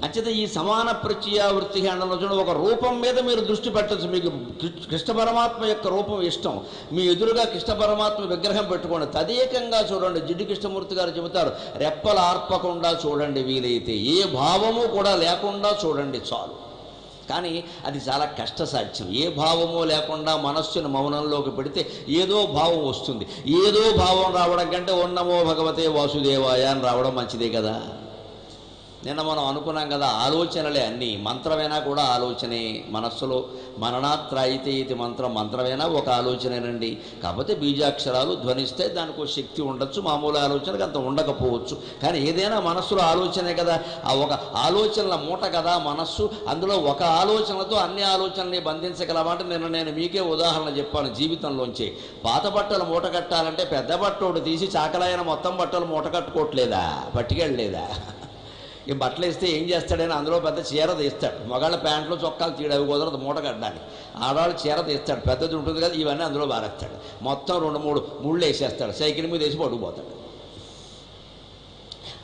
అంచేత ఈ సమాన ప్రత్యయావృత్తి అండంలో చూడండి, ఒక రూపం మీద మీరు దృష్టి పెట్టచ్చు. మీకు కృష్ణ పరమాత్మ యొక్క రూపం ఇష్టం, మీ ఎదురుగా కృష్ణ పరమాత్మ విగ్రహం పెట్టుకోండి, తదేకంగా చూడండి. జిడ్డు కృష్ణమూర్తి గారు చెబుతారు, రెప్పలు ఆర్పకుండా చూడండి, వీలైతే ఏ భావము కూడా లేకుండా చూడండి చాలు. కానీ అది చాలా కష్టసాధ్యం. ఏ భావమో లేకుండా మనస్సును మౌనంలోకి పెడితే ఏదో భావం వస్తుంది. ఏదో భావం రావడం కంటే ఉన్నమో భగవతే వాసుదేవాయ అని రావడం మంచిదే కదా. నిన్న మనం అనుకున్నాం కదా, ఆలోచనలే అన్నీ. మంత్రమైనా కూడా ఆలోచనే. మనస్సులో మననాత్రాయితే ఇది మంత్రం, మంత్రమైనా ఒక ఆలోచనేనండి. కాకపోతే బీజాక్షరాలు ధ్వనిస్తే దానికి ఒక శక్తి ఉండొచ్చు, మామూలు ఆలోచనకు అంత ఉండకపోవచ్చు. కానీ ఏదైనా మనస్సులో ఆలోచనే కదా. ఆ ఒక ఆలోచనల మూట కదా మనస్సు. అందులో ఒక ఆలోచనలతో అన్ని ఆలోచనల్ని బంధించగలమంటే నిన్న నేను మీకే ఉదాహరణ చెప్పాను జీవితంలోంచి. పాత బట్టలు మూట కట్టాలంటే పెద్ద బట్టోడు తీసి చాకలైన మొత్తం బట్టలు మూట కట్టుకోవట్లేదా, పట్టుకెళ్ళలేదా? ఈ బట్టలు వేస్తే ఏం చేస్తాడని అందులో పెద్ద చీర తీస్తాడు. మగాళ్ళ ప్యాంట్లు చొక్కాలు తీయడం కుదరదు మూట కట్టడానికి. ఆడవాళ్ళు చీర తీస్తాడు, పెద్దది ఉంటుంది కదా, ఇవన్నీ అందులో బారేస్తాడు. మొత్తం 2-3 ముళ్ళు వేసేస్తాడు, సైకిల్ మీద వేసి పడుకుపోతాడు.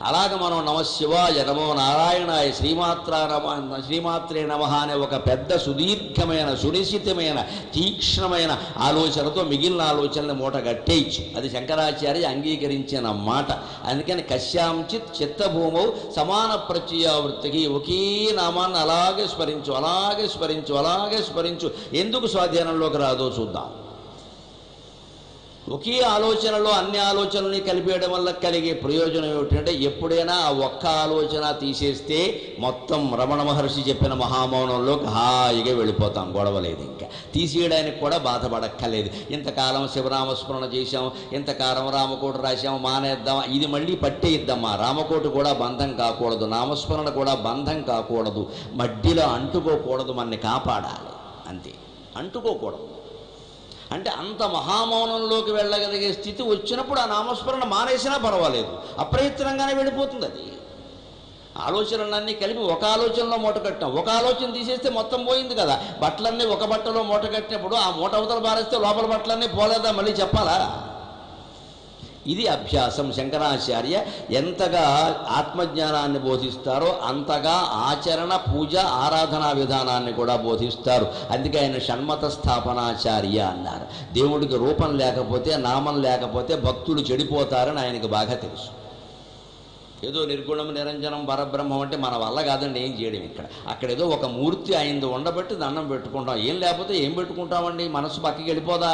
అలాగ మనం నమశివాయ నమో నారాయణాయ శ్రీమాత్రే నమః అనే ఒక పెద్ద సుదీర్ఘమైన సునిశ్చితమైన తీక్ష్ణమైన ఆలోచనతో మిగిలిన ఆలోచనలు మూట కట్టేయచ్చు. అది శంకరాచార్య అంగీకరించిన మాట. అందుకని కశ్యాంచిత్ చిత్తభూమౌ సమాన ప్రత్యయావృత్తికి ఒకే నామాన్ని అలాగే స్మరించు, అలాగే స్మరించు, అలాగే స్మరించు. ఎందుకు స్వాధీనంలోకి రాదో చూద్దాం. ఒకే ఆలోచనలో అన్ని ఆలోచనల్ని కలిపేయడం వల్ల కలిగే ప్రయోజనం ఏమిటంటే, ఎప్పుడైనా ఆ ఒక్క ఆలోచన తీసేస్తే మొత్తం రమణ మహర్షి చెప్పిన మహామౌనంలోకి హాయిగా వెళ్ళిపోతాం, గొడవలేదు. ఇంకా తీసేయడానికి కూడా బాధపడక్కర్లేదు. ఇంతకాలం శివరామస్మరణ చేశాం, ఇంతకాలం రామకోటి రాశాం, మానేద్దాం, ఇది మళ్ళీ పట్టేయిద్దామా. రామకోటి కూడా బంధం కాకూడదు, నామస్మరణ కూడా బంధం కాకూడదు, మధ్యలో అంటుకోకూడదు, మనని కాపాడాలి అంతే. అంటుకోకూడదు అంటే అంత మహామౌనంలోకి వెళ్ళగలిగే స్థితి వచ్చినప్పుడు ఆ నామస్మరణ మానేసినా పర్వాలేదు, అప్రయత్నంగానే వెళ్ళిపోతుంది. అది ఆలోచనలన్నీ కలిపి ఒక ఆలోచనలో మూట కట్టాం, ఒక ఆలోచన తీసేస్తే మొత్తం పోయింది కదా. బట్టలన్నీ ఒక బట్టలో మూట కట్టినప్పుడు ఆ మూట అవతల పారేస్తే లోపల బట్టలన్నీ పోలేదా మళ్ళీ చెప్పాలా? ఇది అభ్యాసం. శంకరాచార్య ఎంతగా ఆత్మజ్ఞానాన్ని బోధిస్తారో అంతగా ఆచరణ, పూజ, ఆరాధనా విధానాన్ని కూడా బోధిస్తారు. అందుకే ఆయన షణ్మత స్థాపనాచార్య అన్నారు. దేవుడికి రూపం లేకపోతే, నామం లేకపోతే భక్తులు చెడిపోతారని ఆయనకు బాగా తెలుసు. ఏదో నిర్గుణం నిరంజనం పరబ్రహ్మం అంటే మన వల్ల కాదండి ఏం చేయడం. అక్కడ ఏదో ఒక మూర్తి ఆయనది ఉండబట్టి దండం పెట్టుకుంటాం. ఏం లేకపోతే ఏం పెట్టుకుంటామండి, మనసు పక్కకి వెళ్ళిపోదా?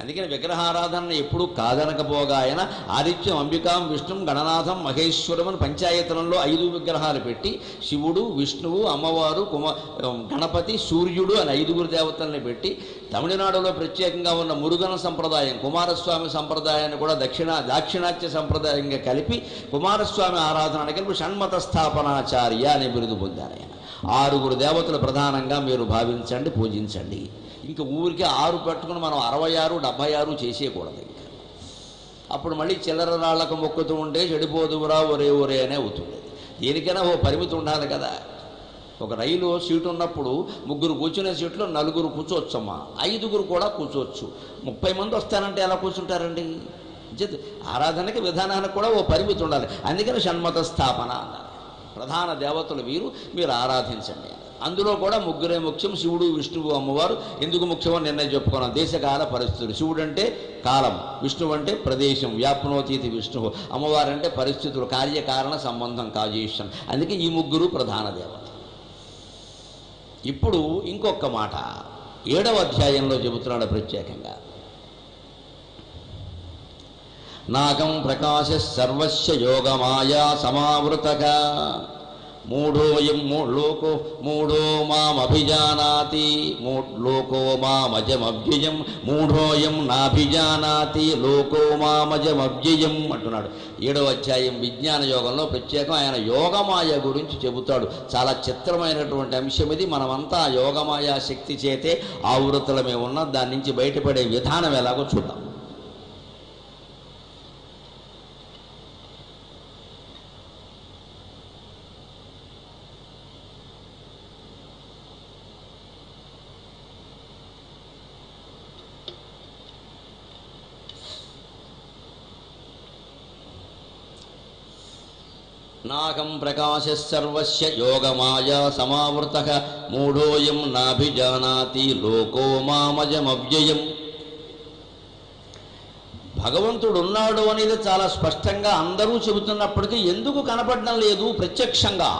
అందుకని విగ్రహారాధన ఎప్పుడూ కాదనకపోగా ఆయన ఆదిత్యం, అంబికాం, విష్ణుం, గణనాథం, మహేశ్వరం అని పంచాయతనంలో 5 విగ్రహాలు పెట్టి శివుడు, విష్ణువు, అమ్మవారు, గణపతి, సూర్యుడు అని 5 దేవతల్ని పెట్టి తమిళనాడులో ప్రత్యేకంగా ఉన్న మురుగన సంప్రదాయం, కుమారస్వామి సంప్రదాయాన్ని కూడా దాక్షిణాత్య సంప్రదాయంగా కలిపి కుమారస్వామి ఆరాధన కలిపి షణ్మత స్థాపనాచార్య అనే బిరుదు పొందారు ఆయన. 6 దేవతలు ప్రధానంగా మీరు భావించండి, పూజించండి. ఇంకా ఊరికి 6 పెట్టుకుని మనం 66, 76 చేసేయకూడదు. ఇంకా అప్పుడు మళ్ళీ చిల్లర రాళ్లకు మొక్కుతూ ఉంటే చెడిపోదువురా ఒరే అనే అవుతుంది. దేనికైనా ఓ పరిమితి ఉండాలి కదా. ఒక రైలు సీటు ఉన్నప్పుడు 3 కూర్చునే సీట్లో 4 కూర్చోవచ్చమ్మా, 5 కూడా కూర్చోవచ్చు. 30 మంది వస్తానంటే ఎలా కూర్చుంటారండి? ఆరాధనకి విధానానికి కూడా ఓ పరిమితి ఉండాలి. అందుకని షణ్మత స్థాపన అన్నారు. ప్రధాన దేవతలు మీరు ఆరాధించండి. అందులో కూడా 3 ముఖ్యం, శివుడు, విష్ణువు, అమ్మవారు. ఎందుకు ముఖ్యమో నిర్ణయం చెప్పుకున్నాం. దేశకాల పరిస్థితులు. శివుడు అంటే కాలం, విష్ణువు అంటే ప్రదేశం, వ్యాప్నోతీతి విష్ణువు. అమ్మవారు అంటే పరిస్థితులు, కార్యకారణ సంబంధం, కాజేషన్. అందుకే ఈ 3 ప్రధాన దేవత. ఇప్పుడు ఇంకొక మాట 7వ అధ్యాయంలో చెబుతున్నాడు ప్రత్యేకంగా. నాగం ప్రకాశ సర్వస్య యోగమాయా సమావృతగా మూఢోయం లోకో మూఢో మామభిజానాతి లోకో మామజమవ్యయం మూఢోయం నాభిజానాతి లోకో మామజమవ్యయం అంటున్నాడు. 7వ అధ్యాయం విజ్ఞాన యోగంలో ప్రత్యేకం ఆయన యోగమాయ గురించి చెబుతాడు. చాలా చిత్రమైనటువంటి అంశం ఇది. మనమంతా యోగమాయా శక్తి చేతే ఆవృతలమే ఉన్నాం. దాని నుంచి బయటపడే విధానం ఎలాగో చూద్దాం. నాకం ప్రకాశ సర్వస్య యోగమాయా సమావృతః మూఢోయం నాభిజానాతి లోకో మామజమవ్యయం. భగవంతుడు ఉన్నాడు అనేది చాలా స్పష్టంగా అందరూ చెబుతున్నప్పటికీ ఎందుకు కనపడడం లేదు ప్రత్యక్షంగా?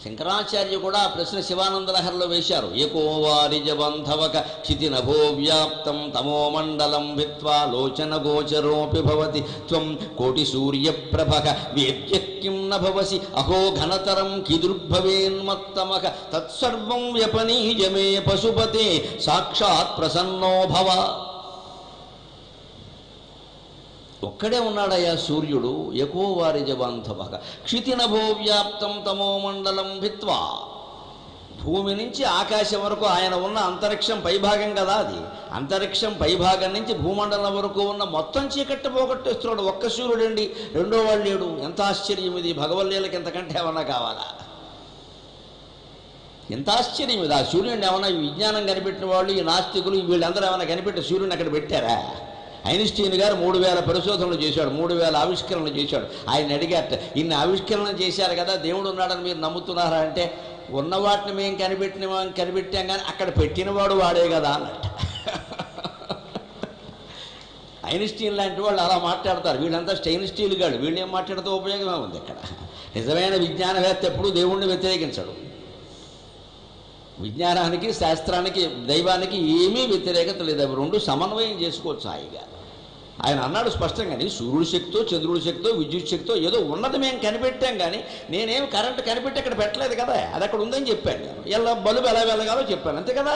శంకరాచార్య కూడా ఆ ప్రశ్న శివానంద లహరిలో వేశారు. ఏకో వారిజబంధవక క్షితినభో వ్యాప్తం తమోమండలం భిత్వా లోచన గోచరోపి భవతి త్వం కోటి సూర్యప్రభక వేద్య కిం న భవసి అహో ఘనతరం కీదృగ్భవేన్మత్తమక తత్సర్వం వ్యపనీయమే పశుపతే సాక్షాత్ ప్రసన్నో భవ. ఒక్కడే ఉన్నాడయ్యా సూర్యుడు. ఎకో వారిజబంధవక క్షితినభో వ్యాప్తం తమోమండలం భిత్వా. భూమి నుంచి ఆకాశం వరకు ఆయన ఉన్న అంతరిక్షం పైభాగం కదా అది. అంతరిక్షం పైభాగం నుంచి భూమండలం వరకు ఉన్న మొత్తం చీకట్టి పోగొట్టేస్తున్నాడు ఒక్క సూర్యుడండి. రెండో వాళ్ళు లేడు. ఎంత ఆశ్చర్యం ఇది! భగవల్లీలకి ఎంతకంటే ఏమన్నా కావాలా? ఎంత ఆశ్చర్యం ఇది! ఆ సూర్యుడిని ఏమన్నా విజ్ఞానం కనిపెట్టిన వాళ్ళు, ఈ నాస్తికులు, వీళ్ళందరూ ఏమన్నా కనిపెట్టి సూర్యుని అక్కడ పెట్టారా? ఐన్స్టీన్ గారు 3000 పరిశోధనలు చేశాడు, 3000 ఆవిష్కరణలు చేశాడు. ఆయన అడిగారట, ఇన్ని ఆవిష్కరణలు చేశారు కదా, దేవుడు ఉన్నాడని మీరు నమ్ముతున్నారా అంటే, ఉన్న వాటిని మేము కనిపెట్టాం కానీ అక్కడ పెట్టినవాడు వాడే కదా అన్నట్ట. ఐన్స్టీన్ లాంటి వాళ్ళు అలా మాట్లాడతారు. వీళ్ళంతా స్టెయిన్ స్టీల్ గాడు. వీళ్ళు ఏం మాట్లాడితే ఉపయోగమే ఉంది ఇక్కడ. నిజమైన విజ్ఞానవేత్త ఎప్పుడూ దేవుణ్ణి వ్యతిరేకించడు. విజ్ఞానానికి, శాస్త్రానికి, దైవానికి ఏమీ వ్యతిరేకత లేదు. అవి రెండు సమన్వయం చేసుకోవచ్చు హాయిగా. ఆయన అన్నాడు స్పష్టంగాని, సూర్యుడి శక్తితో, చంద్రుడి శక్తితో, విద్యుత్ శక్తితో ఏదో ఉన్నది మేము కనిపెట్టాం కానీ నేనేం కరెంటు కనిపెట్టి అక్కడ పెట్టలేదు కదా, అది అక్కడ ఉందని చెప్పాను నేను. ఎలా బల్బు ఎలా వెళ్ళగాలో చెప్పాను, అంతే కదా.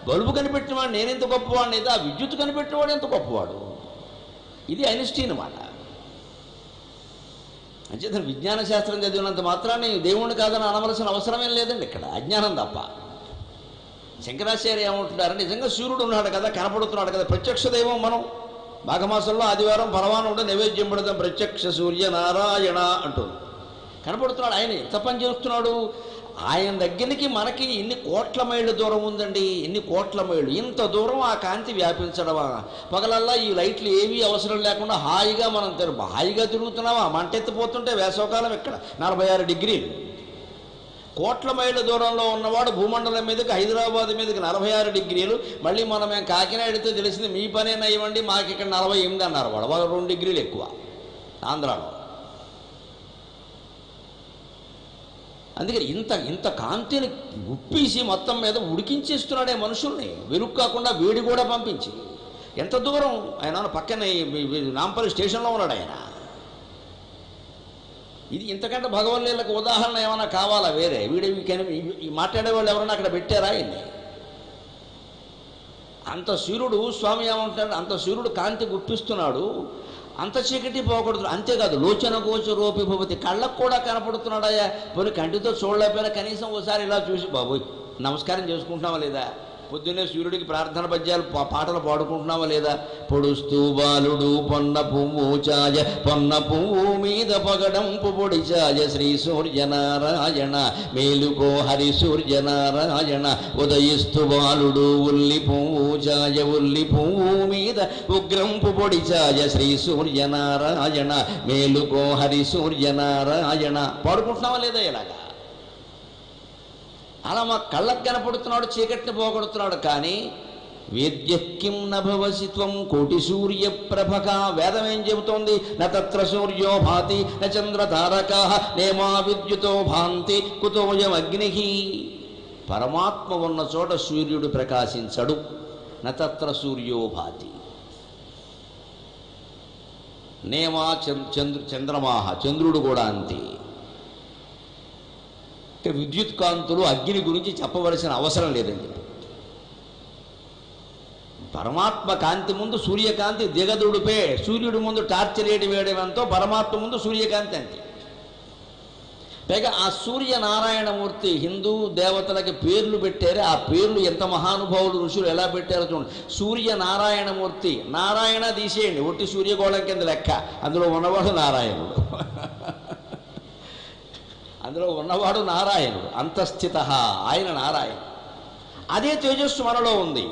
బల్బు కనిపెట్టినవాడు నేనెంత గొప్పవాడిని అయితే ఆ విద్యుత్ కనిపెట్టినవాడు ఎంత గొప్పవాడు. ఇది ఐన్స్టీన్ మాట. అంచేత విజ్ఞాన శాస్త్రం చదివినంత మాత్రాన్ని దేవుణ్ణి కాదని అనవలసిన అవసరమేం లేదండి ఇక్కడ, అజ్ఞానం తప్ప. శంకరాచార్య ఏమంటున్నారు, నిజంగా సూర్యుడు ఉన్నాడు కదా, కనపడుతున్నాడు కదా, ప్రత్యక్ష దైవం. మనం మాఘమాసంలో ఆదివారం పరమాణుడు నైవేద్యం పెడతాం, ప్రత్యక్ష సూర్య నారాయణ అంటుంది. కనపడుతున్నాడు. ఆయన ఎంత పని చేస్తున్నాడు. ఆయన దగ్గరికి మనకి ఎన్ని కోట్ల మైళ్ళ దూరం ఉందండి, ఎన్ని కోట్ల మైళ్ళు. ఇంత దూరం ఆ కాంతి వ్యాపించడమా? పగలల్లా ఈ లైట్లు ఏవీ అవసరం లేకుండా హాయిగా మనం హాయిగా తిరుగుతున్నామా? మంటెత్తిపోతుంటే వేసవకాలం ఇక్కడ 46 డిగ్రీలు. కోట్ల మైళ్ళ దూరంలో ఉన్నవాడు భూమండలం మీదకి, హైదరాబాద్ మీదకి 46 డిగ్రీలు. మళ్ళీ మేము కాకినాడతో తెలిసింది మీ పనేనా ఇవ్వండి, మాకు ఇక్కడ 48 అన్నారు వాళ్ళు 2 డిగ్రీలు ఎక్కువ ఆంధ్రాలో. అందుకని ఇంత కాంతిని గుప్పేసి మొత్తం మీద ఉడికించేస్తున్నాడే మనుషుల్ని, వెలుగు కాకుండా వేడి కూడా పంపించి. ఎంత దూరం ఆయన పక్కన నాంపల్లి స్టేషన్లో ఉన్నాడు ఆయన. ఇది ఇంతకంటే భగవల్లీలకు ఉదాహరణ ఏమైనా కావాలా వేరే? ఈ మాట్లాడేవాళ్ళు ఎవరైనా అక్కడ పెట్టారా ఆయన్ని? అంత సూర్యుడు స్వామి ఏమంటాడు, అంత సూర్యుడు కాంతి గుప్పిస్తున్నాడు, అంత చీకటి పోకూడదు. అంతేకాదు లోచన గోచరోపి భవతి, కళ్ళకు కూడా కనపడుతున్నాడయ్యా. పోనీ కంటితో చూడలేకపోయినా కనీసం ఒకసారి ఇలా చూసి బాబోయ్ నమస్కారం చేసుకుంటున్నావా లేదా? పొద్దున్నే సూర్యుడికి ప్రార్థన పద్యాలు పాటలు పాడుకుంటున్నావా లేదా? పొడుస్తూ బాలుడు పొన్న పువ్వు చాయ, పొన్న పువ్వు మీద పగడంపు పొడి చాయ, శ్రీ సూర్యనారాయణ మేలుకో హరి సూర్యనారాయణ. ఉదయిస్తూ బాలుడు ఉల్లి పువ్వు చాయ, ఉల్లి పువ్వు మీద ఉగ్రంపు పొడి చాయ, శ్రీ సూర్యనారాయణ మేలుకో హరి సూర్యనారాయణ. పాడుకుంటున్నావా లేదా ఇలాగా? అలా మా కళ్ళకు కనపడుతున్నాడు, చీకటిని పోగొడుతున్నాడు. కానీ వేద్యకిం నభవసి త్వం కోటి సూర్య ప్రభక. వేదం ఏం చెబుతోంది? నత్ర సూర్యో భాతి నచంద్ర తారకా నేమా విద్యుతో భాంతి కుతోయం అగ్ని. పరమాత్మ ఉన్న చోట సూర్యుడు ప్రకాశించడు. నత్ర సూర్యో భాతి. నేమా చంద్రమాహ, చంద్రుడు కూడా అంతే. విద్యుత్ కాంతులు, అగ్ని గురించి చెప్పవలసిన అవసరం లేదండి. పరమాత్మ కాంతి ముందు సూర్యకాంతి దిగదుడిపే. సూర్యుడి ముందు టార్చ్ లైట్ వేయడంతో పరమాత్మ ముందు సూర్యకాంతి అంతే. పైగా ఆ సూర్యనారాయణమూర్తి హిందూ దేవతలకి పేర్లు పెట్టారు. ఆ పేర్లు ఎంత మహానుభావులు ఋషులు ఎలా పెట్టారో చూడండి. సూర్యనారాయణమూర్తి, నారాయణ తీసేయండి, ఒట్టి సూర్యగోళం కింద లెక్క, అందులో ఉన్నవాడు నారాయణుడు. అందులో ఉన్నవాడు నారాయణుడు, అంతస్థిత ఆయన నారాయణుడు. అదే తేజస్సు మనలో ఉంది.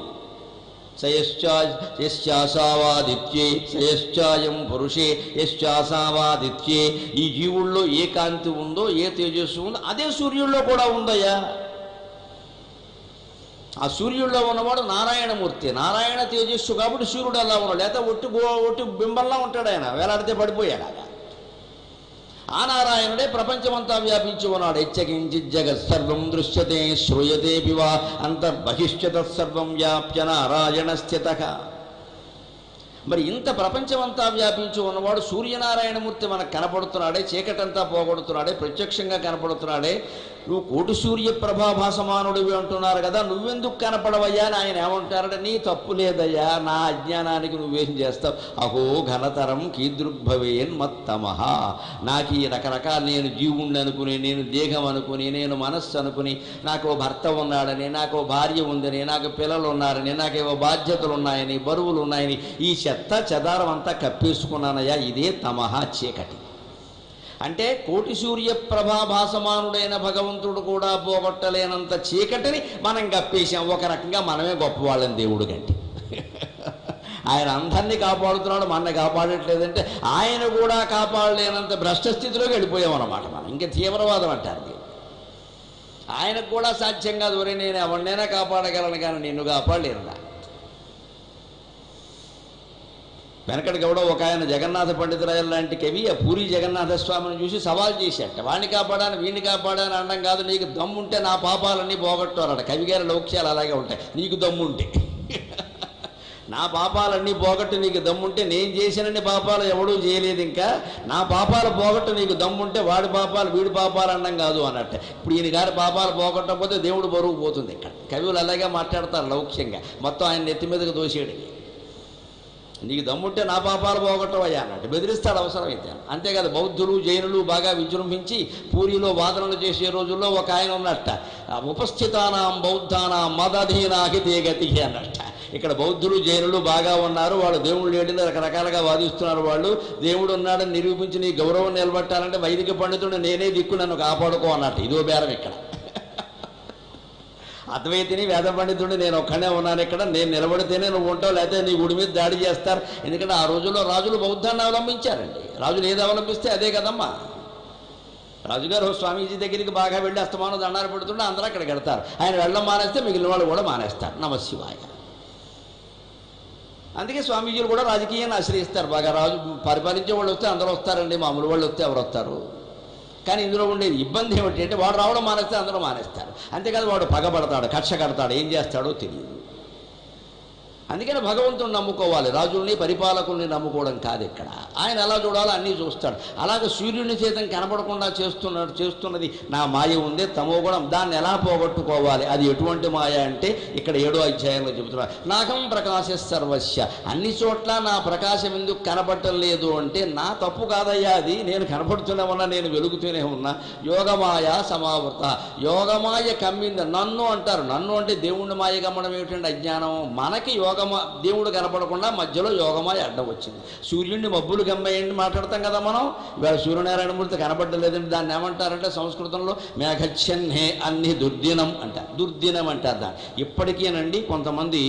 యశ్చాసావాదిత్యే సయశ్చాయం పురుషే యశ్చాసావాదిత్యే. ఈ జీవుల్లో ఏ కాంతి ఉందో, ఏ తేజస్సు ఉందో అదే సూర్యుల్లో కూడా ఉందయ్యా. ఆ సూర్యుల్లో ఉన్నవాడు నారాయణమూర్తి, నారాయణ తేజస్సు కాబట్టి సూర్యుడు అలా ఉన్నాడు. లేకపోతే ఒట్టి బింబంలా ఉంటాడు ఆయన, వేలాడితే పడిపోయాడు. ఆ నారాయణుడే ప్రపంచమంతా వ్యాపించి ఉన్నాడు. యచ్చకించిత్ జగత్సర్వం దృశ్యతే శ్రూయతే పివా అంతర్బహిష్యత సర్వం వ్యాప్య నారాయణ స్థితః. మరి ఇంత ప్రపంచమంతా వ్యాపించి ఉన్నవాడు సూర్యనారాయణమూర్తి మనకు కనపడుతున్నాడే, చీకటంతా పోగొడుతున్నాడే, ప్రత్యక్షంగా కనపడుతున్నాడే. నువ్వు కోటి సూర్య ప్రభాభాసమానుడివి అంటున్నారు కదా, నువ్వెందుకు కనపడవయ్యా అని ఆయన ఏమంటారంటే, నీ తప్పు లేదయ్యా, నా అజ్ఞానానికి నువ్వేం చేస్తావు. అహో ఘనతరం కీదృగ్భవేన్ మత్తమహ. నాకు ఈ రకరకాల నేను జీవుణ్ణి అనుకుని, నేను దేహం అనుకుని, నేను మనస్సు అనుకుని, నాకు భర్త ఉన్నాడని, నాకు భార్య ఉందని, నాకు పిల్లలు ఉన్నారని, నాకేవో బాధ్యతలు ఉన్నాయని, బరువులు ఉన్నాయని ఈ చెత్త చెదారం అంతా కప్పేసుకున్నానయ్యా. ఇదే తమహ, చీకటి. అంటే కోటి సూర్య ప్రభాభాసమానుడైన భగవంతుడు కూడా పోగొట్టలేనంత చీకటిని మనం కప్పేశాం. ఒక రకంగా మనమే గొప్పవాళ్ళని దేవుడు కంటే. ఆయన అందరినీ కాపాడుతున్నాడు, మనల్ని కాపాడట్లేదంటే ఆయన కూడా కాపాడలేనంత భ్రష్టస్థితిలోకి వెళ్ళిపోయామన్నమాట మనం. ఇంకా తీవ్రవాదం అంటారు. ఆయనకు కూడా సాధ్యం కాదు, ఒరే నేను ఎవరినైనా కాపాడగలను కానీ నిన్ను కాపాడలేనుగా. వెనకటికి ఎవడో ఒక ఆయన జగన్నాథ పండితురాయలు లాంటి కవి ఆ పూరి జగన్నాథ స్వామిని చూసి సవాల్ చేశాట. వాడిని కాపాడాను వీడిని కాపాడాను అనడం కాదు, నీకు దమ్ముంటే నా పాపాలన్నీ పోగొట్టారట. కవిగారి లౌక్యాలు అలాగే ఉంటాయి. నీకు దమ్ముంటే నా పాపాలన్నీ పోగొట్టు నీకు దమ్ముంటే, నేను చేసినన్ని పాపాలు ఎవడూ చేయలేదు, ఇంకా నా పాపాలు పోగొట్టు నీకు దమ్ముంటే వాడి పాపాలు వీడి పాపాలు అనడం కాదు అన్నట్టు. ఇప్పుడు ఈయన గారి పాపాలు పోగొట్టకపోతే దేవుడు బరువు పోతుంది. ఇక్కడ కవులు అలాగే మాట్లాడతారు లౌక్యంగా, మొత్తం ఆయన నెత్తి మీదకి దోసేయడం. నీకు దమ్ముంటే నా పాపాలు పోగొట్టవయ్యా అన్నట్టు బెదిరిస్తాడు అవసరమైతే. అంతేకాదు బౌద్ధులు జైనులు బాగా విజృంభించి పూరిలో వాదనలు చేసే రోజుల్లో ఒక ఆయన ఉన్నట్ట, ఉపస్థితానాం బౌద్ధానాం మదధీనాహితే గతి అన్నట్ట. ఇక్కడ బౌద్ధులు జైనులు బాగా ఉన్నారు, వాళ్ళు దేవుళ్ళు లేడని రకరకాలుగా వాదిస్తున్నారు. వాళ్ళు దేవుడు ఉన్నాడని నిరూపించి నీ గౌరవం నిలబట్టాలంటే వైదిక పండితుడు నేనే దిక్కు, నన్ను కాపాడుకో అన్నట్టు. ఇదో బేరం ఇక్కడ. అద్వైతిని వేద పండితుడిని నేను ఒక్కడే ఉన్నాను ఇక్కడ, నేను నిలబడితేనే నువ్వు ఉంటావు, లేకపోతే నీ గుడి మీద దాడి చేస్తారు. ఎందుకంటే ఆ రోజుల్లో రాజులు బౌద్ధాన్ని అవలంబించారండి. రాజులు ఏది అవలంబిస్తే అదే కదమ్మా. రాజుగారు స్వామీజీ దగ్గరికి బాగా వెళ్ళి అస్తమానం దండాలు పెడుతుంటే అందరూ అక్కడ కడతారు. ఆయన వెళ్ళడం మానేస్తే మిగిలిన వాళ్ళు కూడా మానేస్తారు. నమశివాయ. అందుకే స్వామీజీలు కూడా రాజకీయాన్ని ఆశ్రయిస్తారు. బాగా రాజు పరిపాలించే వాళ్ళు వస్తే అందరూ వస్తారండి, మామూలు వాళ్ళు వస్తే ఎవరు వస్తారు. కానీ ఇందులో ఉండేది ఇబ్బంది ఏమిటి అంటే, వాడు రావడం మానేస్తే అందరూ మానేస్తారు. అంతేకాదు వాడు పగబడతాడు, కక్ష కడతాడు, ఏం చేస్తాడో తెలియదు. అందుకని భగవంతుని నమ్ముకోవాలి, రాజుల్ని పరిపాలకుల్ని నమ్ముకోవడం కాదు ఇక్కడ. ఆయన ఎలా చూడాలో అన్నీ చూస్తాడు. అలాగే సూర్యుని చేతం కనపడకుండా చేస్తున్నది నా మాయ ఉంది, తమో గుణం. దాన్ని ఎలా పోగొట్టుకోవాలి, అది ఎటువంటి మాయ అంటే ఇక్కడ 7వ అధ్యాయంలో చెబుతున్నారు. నాకం ప్రకాశ సర్వస్య. అన్ని చోట్ల నా ప్రకాశం ఎందుకు కనపడటం లేదు అంటే, నా తప్పు కాదయ్యా అది, నేను కనపడుతూనే ఉన్నా, నేను వెలుగుతూనే ఉన్నా. యోగమాయ సమావృత. యోగమాయ కమ్మింది. నన్ను అంటారు, నన్ను అంటే దేవుణ్ణి మాయ కమ్మడం ఏమిటంటే అజ్ఞానం. మనకి దేవుడు కనపడకుండా మధ్యలో యోగమాయ అడ్డం వచ్చింది. సూర్యుడిని మబ్బులు గమ్మేయండి మాట్లాడతాం కదా మనం. ఇవాళ సూర్యనారాయణమూర్తి కనపడలేదండి, దాన్ని ఏమంటారంటే సంస్కృతంలో మేఘచ్చన్హే అన్ని దుర్దినం అంటారు. దుర్దినం అంటారు దాన్ని. ఇప్పటికీనండి కొంతమంది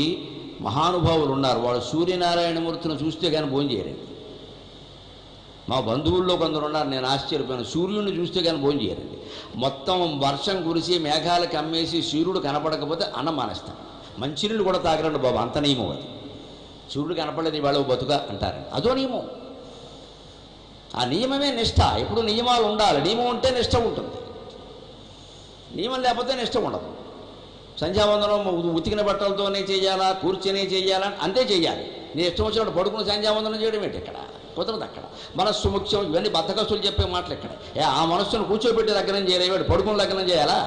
మహానుభావులు ఉన్నారు, వాళ్ళు సూర్యనారాయణమూర్తిని చూస్తే కానీ భోజనం చేయరండి. మా బంధువుల్లో కొందరు ఉన్నారు, నేను ఆశ్చర్యపోయాను. సూర్యుడిని చూస్తే కానీ భోజనం చేయరండి. మొత్తం వర్షం కురిసి మేఘాలు కమ్మేసి సూర్యుడు కనపడకపోతే అన్నం మానేస్తాను. మంచినీళ్ళు కూడా తాగరండి బాబు, అంత నియమం అది. సూర్యుడు కనపడలేదు ఇవాళ బతుక అంటారండి, అదో నియమం. ఆ నియమమే నిష్ఠ. ఇప్పుడు నియమాలు ఉండాలి, నియమం ఉంటే నిష్ఠ ఉంటుంది, నియమం లేకపోతే నిష్ఠ ఉండదు. సంధ్యావందనం ఉతికిన బట్టలతోనే చేయాలా, కూర్చొని చేయాలా, అంతే చేయాలి. నీ ఇష్టం వచ్చినప్పుడు పడుకుని సంధ్యావందనం చేయడం ఏంటి ఇక్కడ, కుదరదు. అక్కడ మనస్సు ముఖ్యం. ఇవన్నీ బద్ధకస్తులు చెప్పే మాటలు ఇక్కడ. ఆ మనస్సును కూర్చోబెట్టి లగ్నం చేయలేవాడు, పడుకుని లగ్నం చేయాలా?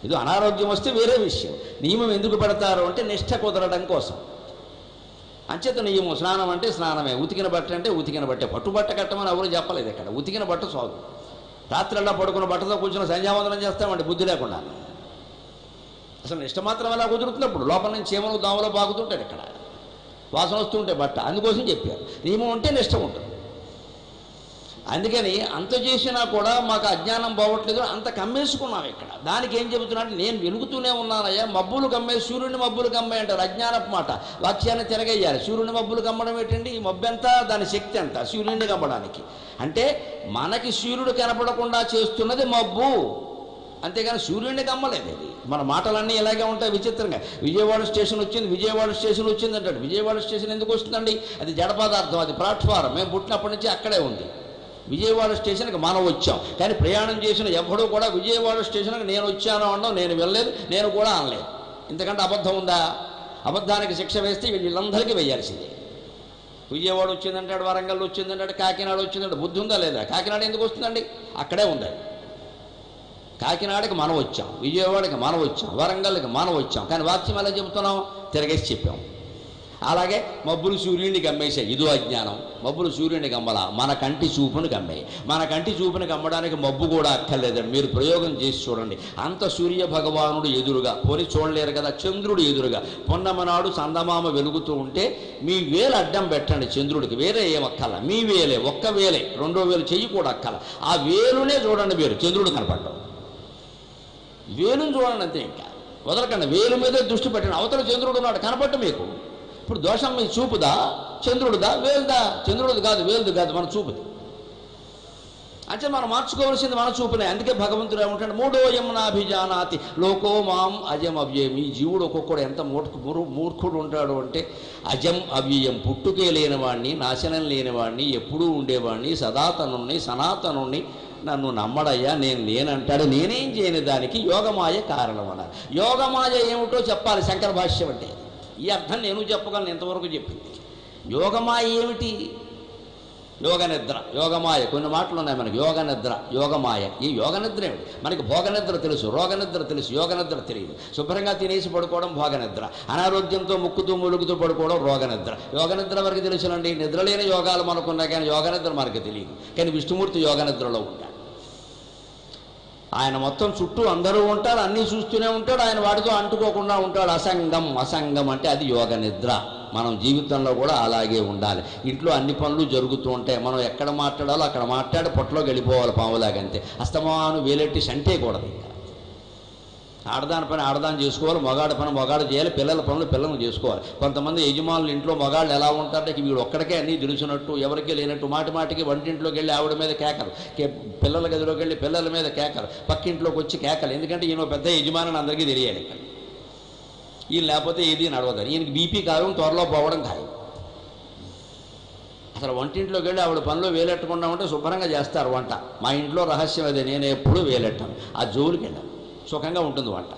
ఇది అనారోగ్యం వస్తే వేరే విషయం. నియమం ఎందుకు పెడతారు అంటే నిష్ఠ కుదరడం కోసం. అంచేత నియమం. స్నానం అంటే స్నానమే, ఉతికిన బట్ట అంటే ఉతికిన బట్టే. పట్టుబట్ట కట్టమని ఎవరు చెప్పలేదు ఇక్కడ. ఉతికిన బట్ట సాగు. రాత్రిల్లా పడుకున్న బట్టతో కూర్చొని సంధ్యావందనం చేస్తామండి బుద్ధి లేకుండా. అసలు నిష్ట మాత్రం అలా కుదురుతున్నప్పుడు లోపల నుంచి చీమలు దోమలు బాగుతుంటాడు, ఇక్కడ వాసన వస్తుంటే బట్ట. అందుకోసం చెప్పారు నియమం ఉంటే నిష్ట ఉంటుంది. అందుకని అంత చేసినా కూడా మాకు అజ్ఞానం పోవట్లేదు, అంత కమ్మేసుకున్నాం ఇక్కడ. దానికి ఏం చెబుతున్నాడు, నేను వెలుగుతూనే ఉన్నానయ్యా, మబ్బులు కమ్మే, సూర్యుని మబ్బులు కమ్మే అంటారు, అజ్ఞానపు మాట. వాక్యాన్ని తిరగేయాలి. సూర్యుని మబ్బులు కమ్మడం ఏంటండి? ఈ మబ్బు ఎంత, దాని శక్తి ఎంత సూర్యుడిని కమ్మడానికి? అంటే మనకి సూర్యుడు కనపడకుండా చేస్తున్నది మబ్బు, అంతేగాని సూర్యుడిని కమ్మలేదు. ఇది మన మాటలన్నీ ఇలాగే ఉంటాయి విచిత్రంగా. విజయవాడ స్టేషన్ వచ్చింది, విజయవాడ స్టేషన్ వచ్చింది అంటాడు. విజయవాడ స్టేషన్ ఎందుకు వస్తుందండి? అది జడ పదార్థం, అది ప్లాట్ఫారం. మేము పుట్టినప్పటి నుంచి అక్కడే ఉంది. విజయవాడ స్టేషన్కి మనం వచ్చాం, కానీ ప్రయాణం చేసిన ఎప్పుడూ కూడా విజయవాడ స్టేషన్కి నేను వచ్చాను అనడం, నేను వెళ్ళలేదు, నేను కూడా అనలేదు. ఇంతకంటే అబద్ధం ఉందా? అబద్ధానికి శిక్ష వేస్తే వీళ్ళందరికీ వేయాల్సిందే. విజయవాడ వచ్చిందంటాడు, వరంగల్ వచ్చిందంటాడు, కాకినాడ వచ్చిందంటే బుద్ధి ఉందా లేదా? కాకినాడ ఎందుకు వస్తుందండి? అక్కడే ఉంది. కాకినాడకి మనం వచ్చాం, విజయవాడకి మనం వచ్చాం, వరంగల్కి మనం వచ్చాం, కానీ వాక్యం ఎలా చెబుతున్నాం? తిరగేసి చెప్పాం. అలాగే మబ్బులు సూర్యుడిని గమ్మేసాయి, ఇదో అజ్ఞానం. మబ్బులు సూర్యుడిని గమ్మల, మన కంటి చూపుని గమ్మాయి. మన కంటి చూపుని గమ్మడానికి మబ్బు కూడా అక్కర్లేదండి. మీరు ప్రయోగం చేసి చూడండి. అంత సూర్య భగవానుడు ఎదురుగా, పోని చూడలేరు కదా, చంద్రుడు ఎదురుగా పొన్నమనాడు చందమామ వెలుగుతూ ఉంటే మీ వేలు అడ్డం పెట్టండి చంద్రుడికి, వేరే ఏమక్కల, మీ వేలే, ఒక్క వేలే, రెండో వేలు చెయ్యి కూడా అక్కల, ఆ వేలునే చూడండి మీరు, చంద్రుడు కనపడ్డం. వేలుని చూడండి అంతే, ఇంకా వదలకండి, వేలు మీదే దృష్టి పెట్టండి. అవతల చంద్రుడు ఉన్నాడు, కనపడ్డ మీకు. ఇప్పుడు దోషం మీ చూపుదా, చంద్రుడుదా, వేలుదా? చంద్రుడిది కాదు, వేలుది కాదు, మన చూపుది. అంటే మనం మార్చుకోవాల్సింది మన చూపునే. అందుకే భగవంతుడు ఏమంటాడు, మూఢోయం నాభిజానాతి లోకో మాం అజం అవ్యయం. ఈ జీవుడు ఒక్కొక్కడు ఎంత మూర్ఖుడు ఉంటాడు అంటే, అజం అవ్యయం, పుట్టుకే లేనివాడిని, నాశనం లేనివాడిని, ఎప్పుడూ ఉండేవాడిని, సదాతనుణ్ణి, సనాతనుణ్ణి, నన్ను నమ్మడయ్యా, నేను లేనంటాడు. నేనేం చేయని దానికి యోగమాయ కారణం అన్నారు. యోగమాయ ఏమిటో చెప్పాలి శంకర భాష్యం అంటే. ఈ అర్థం నేను చెప్పగలను, ఎంతవరకు చెప్పింది. యోగమాయ ఏమిటి? యోగ నిద్ర, యోగమాయ. కొన్ని మాటలు ఉన్నాయి మనకి, యోగ నిద్ర, యోగమాయ. ఈ యోగ నిద్ర ఏమిటి? మనకి భోగనిద్ర తెలుసు, రోగనిద్ర తెలుసు, యోగ నిద్ర తెలియదు. శుభ్రంగా తినేసి పడుకోవడం భోగనిద్ర, అనారోగ్యంతో ముక్కుతూ ములుగుతూ పడుకోవడం రోగనిద్ర. యోగ నిద్ర వరకు తెలుసునండి. నిద్రలేని యోగాలు మనకున్నా కానీ యోగ నిద్ర మనకు తెలియదు. కానీ విష్ణుమూర్తి యోగ నిద్రలో ఉంటాడు. ఆయన మొత్తం చుట్టూ అందరూ ఉంటారు, అన్నీ చూస్తూనే ఉంటాడు, ఆయన వాటితో అంటుకోకుండా ఉంటాడు. అసంగం, అసంగం అంటే అది యోగ నిద్ర. మనం జీవితంలో కూడా అలాగే ఉండాలి. ఇంట్లో అన్ని పనులు జరుగుతూ ఉంటాయి, మనం ఎక్కడ మాట్లాడాలో అక్కడ మాట్లాడి పొట్టలోకి వెళ్ళిపోవాలి పావులాగంతే. అస్తమాను వేలెట్టి సంటేయకూడదు. ఇంకా ఆడదాని పని ఆడదాన్ని చేసుకోవాలి, మగాడి పని మగాడు చేయాలి, పిల్లల పనులు పిల్లలు చేసుకోవాలి. కొంతమంది యజమానులు ఇంట్లో మగాళ్ళు ఎలా ఉంటారంటే వీడు ఒక్కడికే అన్నీ తెలిసినట్టు, ఎవరికీ లేనట్టు, మాటి మాటికి వంటింట్లోకి వెళ్ళి ఆవిడ మీద కేకలు, పిల్లల గదిలోకి వెళ్ళి పిల్లల మీద కేకలు, పక్కింట్లోకి వచ్చి కేకలు. ఎందుకంటే ఈయన పెద్ద యజమాని అందరికీ తెలియాలి. ఇక్కడ ఈయన లేకపోతే ఏది నడవదని. ఈయనకి బీపీ కారం, త్వరలో పోవడం ఖాయం. అసలు వంటింట్లోకి వెళ్ళి ఆవిడ పనిలో వేలెట్టకుండా ఉంటే శుభ్రంగా చేస్తారు వంట. మా ఇంట్లో రహస్యం అదే, నేను ఎప్పుడూ వేలెట్టాను. ఆ జోలికి వెళ్ళాను, సుఖంగా ఉంటుంది వంట.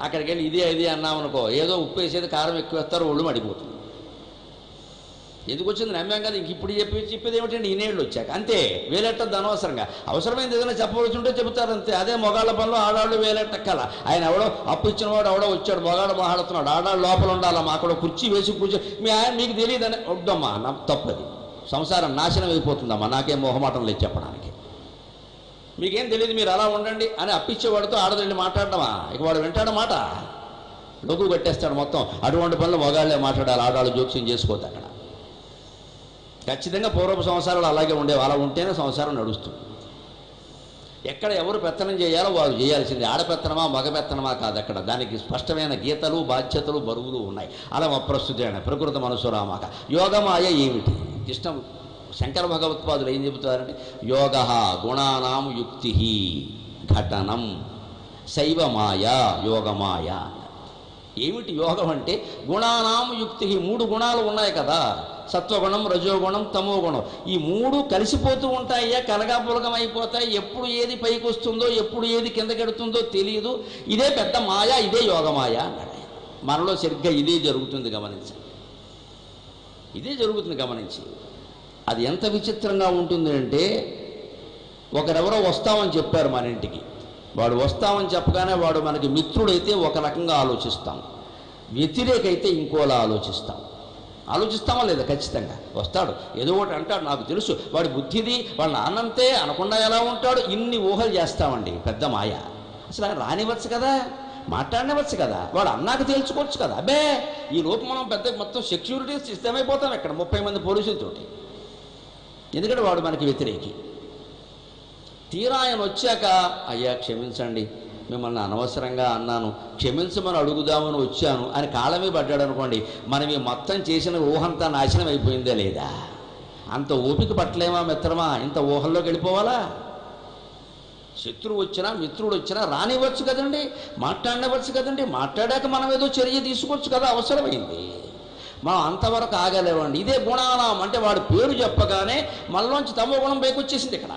అక్కడికి వెళ్ళి ఇది అన్నామనుకో, ఏదో ఉప్పు వేసేది, కారం ఎక్కువ వేస్తారు, ఒళ్ళు మడిపోతుంది. ఎందుకు వచ్చింది నమ్మాం కదా. ఇంక ఇప్పుడు చెప్పేది ఏమిటంటే ఇన్నేళ్ళు వచ్చాక అంతే. వేలెట్టద్దు అనవసరంగా. అవసరమైంది ఏదైనా చెప్పవలసి ఉంటే చెబుతారు అంతే. అదే మొగాళ్ళ పనులు ఆడాళ్ళు వేలెట్టక్కల. ఆయన ఎవడో అప్పు ఇచ్చిన వాడు ఎవడో వచ్చాడు, మొగాడు మాట్లాడుతున్నాడు, ఆడాళ్ళు లోపల ఉండాలమ్మా, అక్కడ కుర్చీ వేసి కూర్చో, మీ ఆయన మీకు తెలియదని వద్దమ్మా, నా తప్పది. సంసారం నాశనం అయిపోతుందమ్మా, నాకేం మొహమాటం లేదు చెప్పడానికి. మీకేం తెలియదు, మీరు అలా ఉండండి అని అప్పిచ్చేవాడితో ఆడదండి మాట్లాడటమా? ఇక వాడు వింటాడు మాట, లోకు కట్టేస్తాడు మొత్తం. అటువంటి పనులు మొగాళ్ళే మాట్లాడాలి, ఆడాళ్ళు జోక్యం చేసుకోవద్దు అక్కడ. ఖచ్చితంగా పూర్వపు సంసారాలు అలాగే ఉండేవి. అలా ఉంటేనే సంసారం నడుస్తుంది. ఎక్కడ ఎవరు పెత్తనం చేయాలో వాళ్ళు చేయాల్సింది. ఆడపెత్తనమా మగ పెత్తనమా కాదు అక్కడ. దానికి స్పష్టమైన గీతలు, బాధ్యతలు, బరువులు ఉన్నాయి. అలా అప్రస్తుతి అయిన ప్రకృత మనసురామాక. యోగమాయ ఏమిటి? కృష్ణ శంకర భగవత్పాదులు ఏం చెబుతారంటే, యోగ గుణానాం యుక్తి ఘటనం శైవమాయ యోగమాయ. ఏమిటి యోగం అంటే? గుణానాం యుక్తి. 3 గుణాలు ఉన్నాయి కదా, సత్వగుణం, రజోగుణం, తమోగుణం. ఈ 3 కలిసిపోతూ ఉంటాయ్యా, కలగాపులగం అయిపోతాయి. ఎప్పుడు ఏది పైకి వస్తుందో, ఎప్పుడు ఏది కిందకెడుతుందో తెలియదు. ఇదే పెద్ద మాయ, ఇదే యోగమాయ అన్నాడు. మనలో సరిగ్గా ఇదే జరుగుతుంది, గమనించి. ఇదే జరుగుతుంది, గమనించి. అది ఎంత విచిత్రంగా ఉంటుంది అంటే, ఒకరెవరో వస్తామని చెప్పారు మన ఇంటికి. వాడు వస్తామని చెప్పగానే వాడు మనకి మిత్రుడైతే ఒక రకంగా ఆలోచిస్తాం, వ్యతిరేకైతే ఇంకోలా ఆలోచిస్తామా లేదా? ఖచ్చితంగా వస్తాడు, ఏదో ఒకటి అంటాడు, నాకు తెలుసు వాడి బుద్ధిది, వాళ్ళ నాన్నంతే అనకుండా ఎలా ఉంటాడు, ఇన్ని ఊహలు చేస్తామండి. పెద్ద మాయ. అసలు ఆయన రానివ్వచ్చు కదా, మాట్లాడనివ్వచ్చు కదా, వాడు అన్నాక తేల్చుకోవచ్చు కదా. అబ్బే ఈ లోపు మనం పెద్ద మొత్తం సెక్యూరిటీ సిస్టమ్ అయిపోతాం ఇక్కడ 30 మంది పోలీసులతోటి. ఎందుకంటే వాడు మనకి వ్యతిరేకి. తీరా ఆయన వచ్చాక, అయ్యా క్షమించండి, మిమ్మల్ని అనవసరంగా అన్నాను, క్షమించమని అడుగుదామని వచ్చాను అని కాళ్ళమే పడ్డాడు అనుకోండి, మనం ఈ మొత్తం చేసిన ఊహంతా నాశనం అయిపోయిందే లేదా? అంత ఓపిక పట్టలేమా మిత్రమా? ఇంత ఊహల్లోకి వెళ్ళిపోవాలా? శత్రువు వచ్చినా మిత్రుడు వచ్చినా రానివ్వచ్చు కదండి, మాట్లాడవచ్చు కదండి, మాట్లాడాక మనం ఏదో చర్య తీసుకోవచ్చు కదా, అవసరమైంది. మనం అంతవరకు ఆగలేవండి. ఇదే గుణానం అంటే వాడు పేరు చెప్పగానే మనలోంచి తమో గుణం పైకి వచ్చేసింది ఇక్కడ.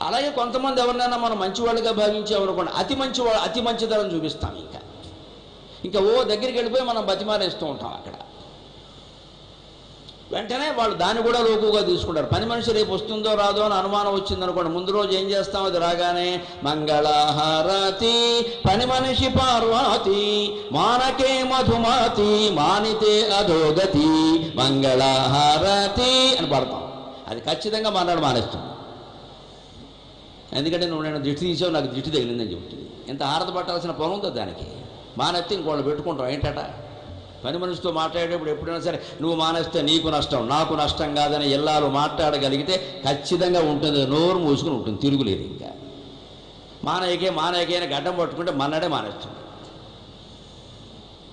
అలాగే కొంతమంది ఎవరినైనా మనం మంచివాళ్ళుగా భావించామనుకోండి, అతి మంచిదనం చూపిస్తాం. ఇంకా ఓ దగ్గరికి వెళ్ళిపోయి మనం బతిమారేస్తూ ఉంటాం. అక్కడ వెంటనే వాళ్ళు దాన్ని కూడా లోకుగా తీసుకుంటారు. పని మనిషి రేపు వస్తుందో రాదో అని అనుమానం వచ్చిందనుకోండి, ముందు రోజు ఏం చేస్తాం, అది రాగానే మంగళహారతి పని మనిషి పార్వతి మానకే మధుమతి మానితే అధోగతి మంగళహారతి అని పడతాం. అది ఖచ్చితంగా మానాడు మానేస్తుంది. ఎందుకంటే నువ్వు నేను దిష్టి తీసావు, నాకు దిష్టి తగిలిందని చెబుతుంది. ఇంత హారత పట్టాల్సిన పని ఉందో దానికి. మానేస్తే ఇంకోళ్ళు పెట్టుకుంటాం. ఏంటట, పని మనిషితో మాట్లాడేటప్పుడు ఎప్పుడైనా సరే నువ్వు మానేస్తే నీకు నష్టం నాకు నష్టం కాదని ఇల్లాలు మాట్లాడగలిగితే ఖచ్చితంగా ఉంటుంది. నోరు మూసుకుని ఉంటుంది, తిరుగులేదు. ఇంకా మానేయకే అని గడ్డం పట్టుకుంటే మన్నడే మానేస్తుంది.